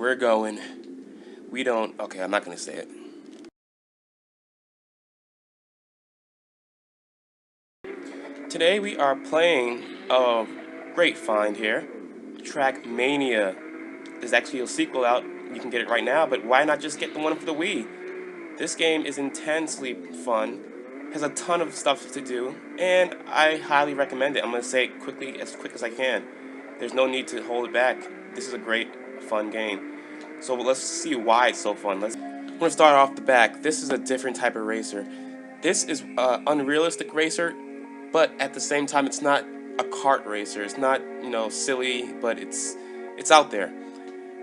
we're going. We don't... Okay, I'm not going to say it. Today we are playing a great find here. Trackmania. There's actually a sequel out. You can get it right now, but why not just get the one for the Wii? This game is intensely fun, has a ton of stuff to do, and I highly recommend it. I'm going to say it quickly, as quick as I can. There's no need to hold it back. This is a great, fun game. So let's see why it's so fun. I'm going to start off the back. This is a different type of racer. This is an unrealistic racer, but at the same time, it's not a kart racer. It's not, silly, but it's out there.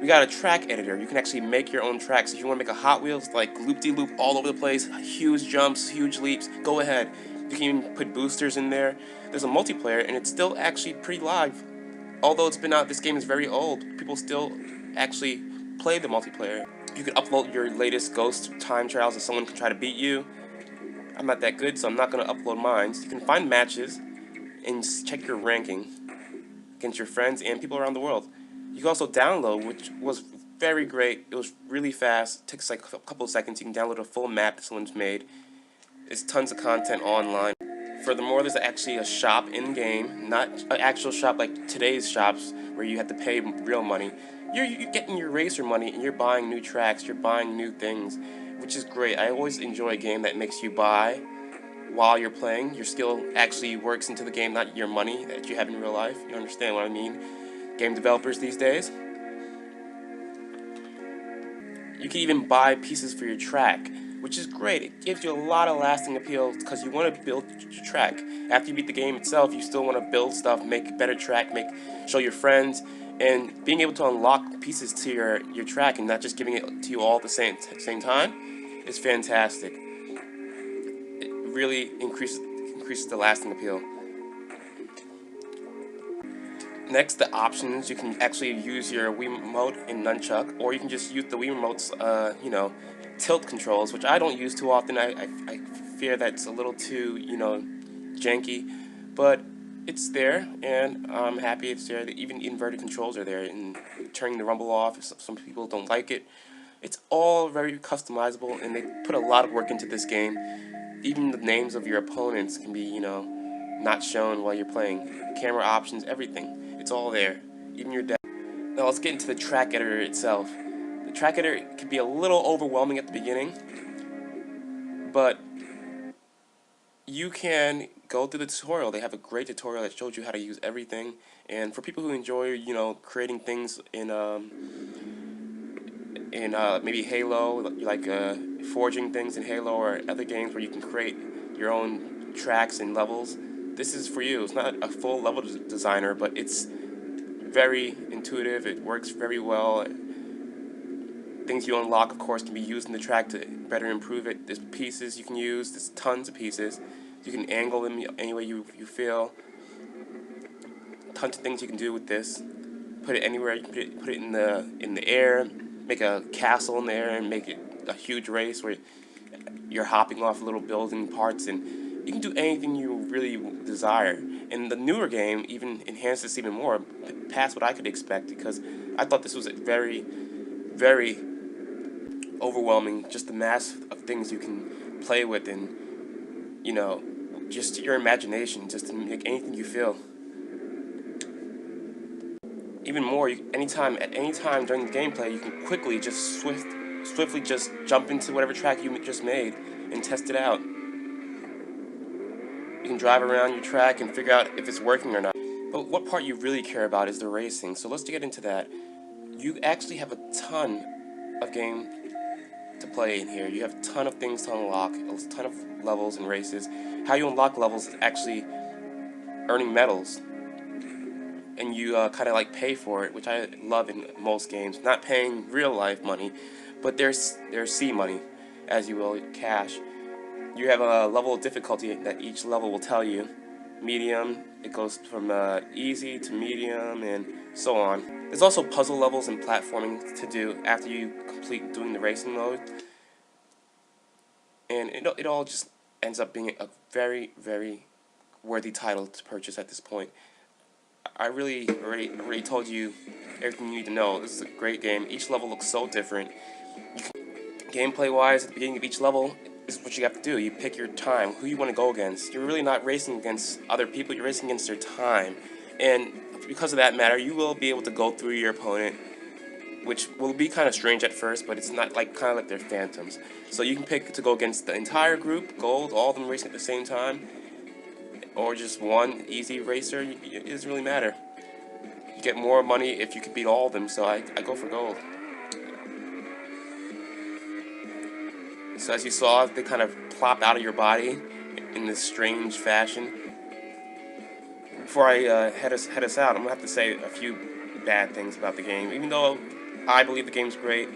We got a track editor. You can actually make your own tracks. If you want to make a Hot Wheels, like loop-de-loop all over the place, huge jumps, huge leaps, go ahead. You can even put boosters in there. There's a multiplayer, and it's still actually pretty live. Although it's been out, this game is very old. People still actually play the multiplayer. You can upload your latest ghost time trials and someone can try to beat you. I'm not that good, so I'm not going to upload mine. You can find matches and check your ranking against your friends and people around the world. You can also download, which was very great. It was really fast. It takes like a couple of seconds. You can download a full map that someone's made. There's tons of content online. Furthermore, there's actually a shop in-game, not an actual shop like today's shops where you have to pay real money. You're getting your racer money and you're buying new tracks, you're buying new things, which is great. I always enjoy a game that makes you buy while you're playing. Your skill actually works into the game, not your money that you have in real life. You understand what I mean? Game developers these days. You can even buy pieces for your track, which is great. It gives you a lot of lasting appeal because you want to build your track. After you beat the game itself, you still want to build stuff, make a better track, show your friends, and being able to unlock pieces to your track and not just giving it to you all at the same time is fantastic. It really increases the lasting appeal. Next, the options. You can actually use your Wii Remote and Nunchuck, or you can just use the Wii Remote's, tilt controls, which I don't use too often. I fear that it's a little too, janky, but it's there, and I'm happy it's there. Even inverted controls are there, and turning the rumble off if some people don't like it. It's all very customizable, and they put a lot of work into this game. Even the names of your opponents can be, not shown while you're playing. Camera options, everything. It's all there, even your deck. Now let's get into the track editor itself. The track editor can be a little overwhelming at the beginning, but you can go through the tutorial. They have a great tutorial that shows you how to use everything. And for people who enjoy, creating things in maybe Halo, like forging things in Halo or other games where you can create your own tracks and levels, this is for you. It's not a full level designer, but it's very intuitive. It works very well. Things you unlock, of course, can be used in the track to better improve it. There's pieces you can use. There's tons of pieces. You can angle them any way you feel. Tons of things you can do with this. Put it anywhere. You can put it in the air. Make a castle in the air and make it a huge race where you're hopping off little building parts, and you can do anything you really desire. And the newer game even enhanced this even more, past what I could expect, because I thought this was very, very overwhelming, just the mass of things you can play with, and just your imagination, just to make anything you feel. Even more, at any time during the gameplay, you can quickly just swiftly just jump into whatever track you just made and test it out. You can drive around your track and figure out if it's working or not. But what part you really care about is the racing, so let's get into that. You actually have a ton of game to play in here. You have a ton of things to unlock, a ton of levels and races. How you unlock levels is actually earning medals, and you kind of like pay for it, which I love in most games. Not paying real life money, but there's C money, as you will, cash. You have a level of difficulty that each level will tell you. Medium, it goes from easy to medium and so on. There's also puzzle levels and platforming to do after you complete doing the racing mode. And it all just ends up being a very, very worthy title to purchase at this point. I really already told you everything you need to know. This is a great game. Each level looks so different. Gameplay-wise, at the beginning of each level, this is what you have to do. You pick your time, who you want to go against. You're really not racing against other people, you're racing against their time. And because of that matter, you will be able to go through your opponent, which will be kind of strange at first, but it's not like kind of like they're phantoms. So you can pick to go against the entire group, gold, all of them racing at the same time, or just one easy racer. It doesn't really matter. You get more money if you can beat all of them, so I go for gold. So as you saw, they kind of plop out of your body in this strange fashion. Before I head us out, I'm going to have to say a few bad things about the game. Even though I believe the game's great,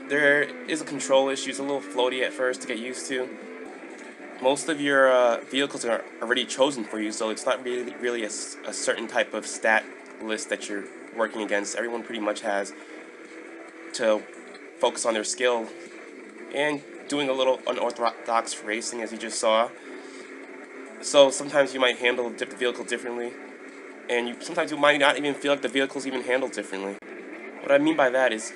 there is a control issue. It's a little floaty at first to get used to. Most of your vehicles are already chosen for you, so it's not really a certain type of stat list that you're working against. Everyone pretty much has to focus on their skill and doing a little unorthodox racing, as you just saw. So sometimes you might handle the vehicle differently, and sometimes you might not even feel like the vehicle's even handled differently. What I mean by that is,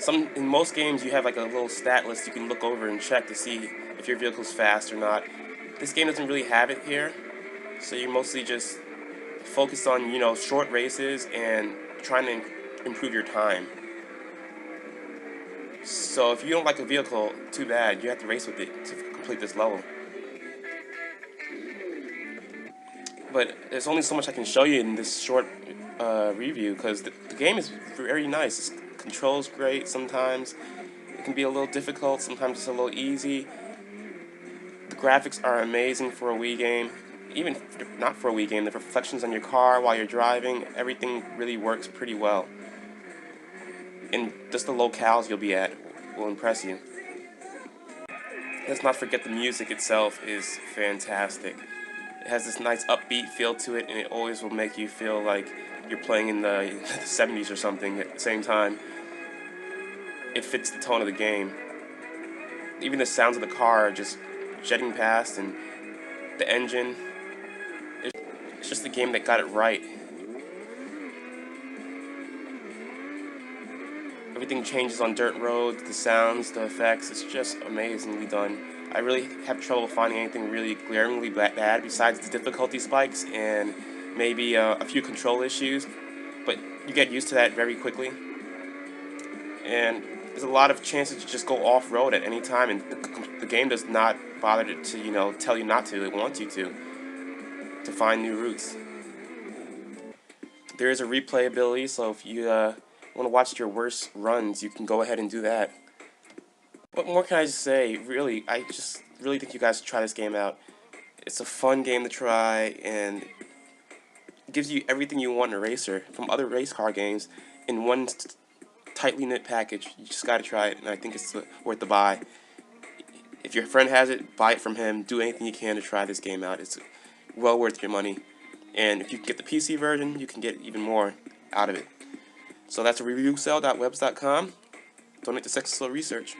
in most games you have like a little stat list you can look over and check to see if your vehicle's fast or not. This game doesn't really have it here, so you're mostly just focused on, you know, short races and trying to improve your time. So if you don't like a vehicle, too bad, you have to race with it to complete this level. But there's only so much I can show you in this short review, because the game is very nice. It controls great sometimes. It can be a little difficult, sometimes it's a little easy. The graphics are amazing for a Wii game. Even not for a Wii game, the reflections on your car while you're driving, everything really works pretty well. And just the locales you'll be at will impress you. Let's not forget the music itself is fantastic. It has this nice upbeat feel to it, and it always will make you feel like you're playing in the 70s or something at the same time. It fits the tone of the game. Even the sounds of the car just jetting past, and the engine. It's just a game that got it right. Everything changes on dirt roads, the sounds, the effects. It's just amazingly done. I really have trouble finding anything really glaringly bad besides the difficulty spikes and maybe a few control issues, but you get used to that very quickly. And there's a lot of chances to just go off-road at any time, and the game does not bother to you know, tell you not to. It wants you to find new routes. There is a replayability, so if you want to watch your worst runs, you can go ahead and do that. What more can I just say? Really, I just really think you guys should try this game out. It's a fun game to try, and it gives you everything you want in a racer from other race car games in one tightly knit package. You just gotta try it, and I think it's worth the buy. If your friend has it, buy it from him. Do anything you can to try this game out. It's well worth your money. And if you get the PC version, you can get even more out of it. So that's a reviewcell.webs.com. Donate to Sex Slow Research.